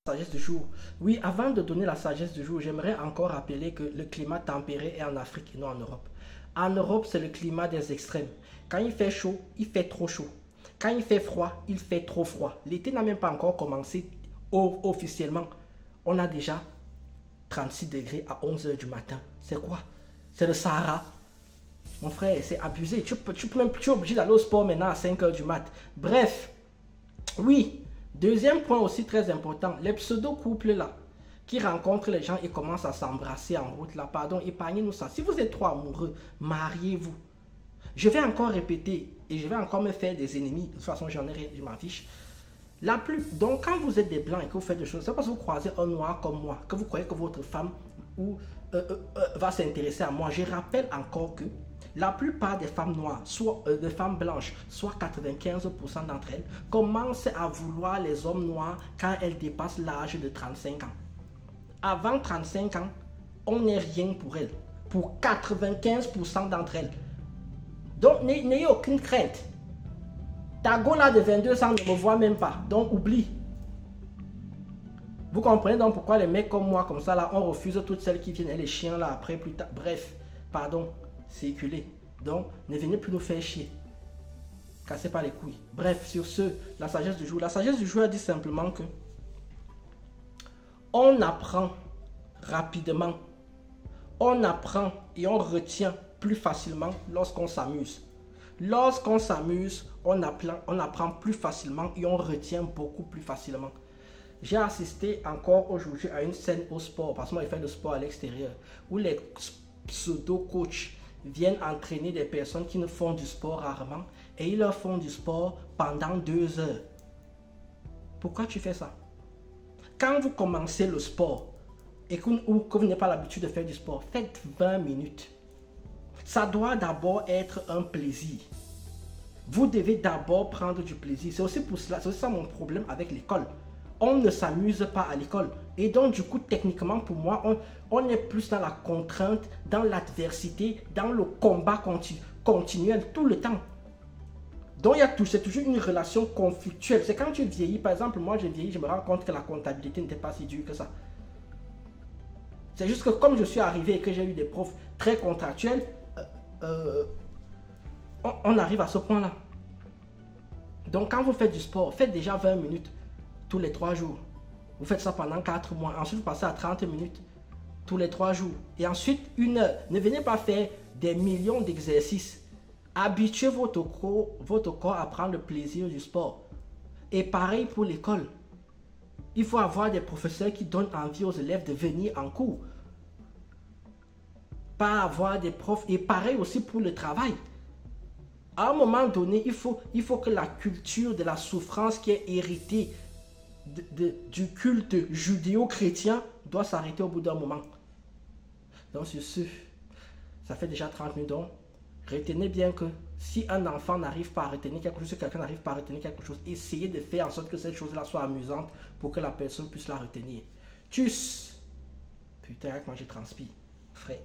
Sagesse du jour. Oui, avant de donner la sagesse du jour, j'aimerais encore rappeler que le climat tempéré est en Afrique et non en Europe. En Europe, c'est le climat des extrêmes. Quand il fait chaud, il fait trop chaud. Quand il fait froid, il fait trop froid. L'été n'a même pas encore commencé officiellement. On a déjà 36 degrés à 11 h du matin. C'est quoi? C'est le Sahara. Mon frère, c'est abusé. Tu es obligé d'aller au sport maintenant à 5 h du mat. Bref, oui. Deuxième point aussi très important, les pseudo-couples là, qui rencontrent les gens et commencent à s'embrasser en route là, pardon, épargnez-nous ça. Si vous êtes trop amoureux, mariez-vous. Je vais encore répéter et je vais encore me faire des ennemis. De toute façon, j'en ai rien, je m'en fiche. Donc, quand vous êtes des blancs et que vous faites des choses, c'est parce que vous croisez un noir comme moi, que vous croyez que votre femme va s'intéresser à moi. Je rappelle encore que la plupart des femmes noires, soit des femmes blanches, soit 95% d'entre elles, commencent à vouloir les hommes noirs quand elles dépassent l'âge de 35 ans. Avant 35 ans, on n'est rien pour elles. Pour 95% d'entre elles. Donc, n'ayez aucune crainte. Ta go là de 22 ans ne me voit même pas. Donc, oublie. Vous comprenez donc pourquoi les mecs comme moi, comme ça, là, on refuse toutes celles qui viennent et les chiens là après, plus tard. Bref, pardon, circuler. Donc, ne venez plus nous faire chier. Cassez pas les couilles. Bref, sur ce, la sagesse du jour. La sagesse du jour a dit simplement que on apprend rapidement. On apprend et on retient plus facilement lorsqu'on s'amuse. Lorsqu'on s'amuse, on apprend plus facilement et on retient beaucoup plus facilement. J'ai assisté encore aujourd'hui à une scène au sport, parce que moi, je fais le sport à l'extérieur, où les pseudo-coachs viennent entraîner des personnes qui ne font du sport rarement et ils leur font du sport pendant 2 heures. Pourquoi tu fais ça? Quand vous commencez le sport et que vous n'avez pas l'habitude de faire du sport, faites 20 minutes. Ça doit d'abord être un plaisir. Vous devez d'abord prendre du plaisir. C'est aussi pour cela, c'est ça mon problème avec l'école. On ne s'amuse pas à l'école. Et donc, du coup, techniquement, pour moi, on est plus dans la contrainte, dans l'adversité, dans le combat continuel tout le temps. Donc, c'est toujours une relation conflictuelle. C'est quand tu vieillis, par exemple, moi, j'ai vieilli, je me rends compte que la comptabilité n'était pas si dure que ça. C'est juste que comme je suis arrivé et que j'ai eu des profs très contractuels, on arrive à ce point-là. Donc, quand vous faites du sport, faites déjà 20 minutes tous les 3 jours. Vous faites ça pendant 4 mois. Ensuite, vous passez à 30 minutes tous les 3 jours. Et ensuite, 1 heure. Ne venez pas faire des millions d'exercices. Habituez votre corps à prendre le plaisir du sport. Et pareil pour l'école. Il faut avoir des professeurs qui donnent envie aux élèves de venir en cours. Pas avoir des profs. Et pareil aussi pour le travail. À un moment donné, il faut que la culture de la souffrance qui est héritée du culte judéo-chrétien doit s'arrêter au bout d'un moment. Donc sur ce, ça fait déjà 30 minutes. Donc, retenez bien que si un enfant n'arrive pas à retenir quelque chose, si quelqu'un n'arrive pas à retenir quelque chose, essayez de faire en sorte que cette chose-là soit amusante pour que la personne puisse la retenir. Tchuss! Putain, avec moi je transpire. Frère.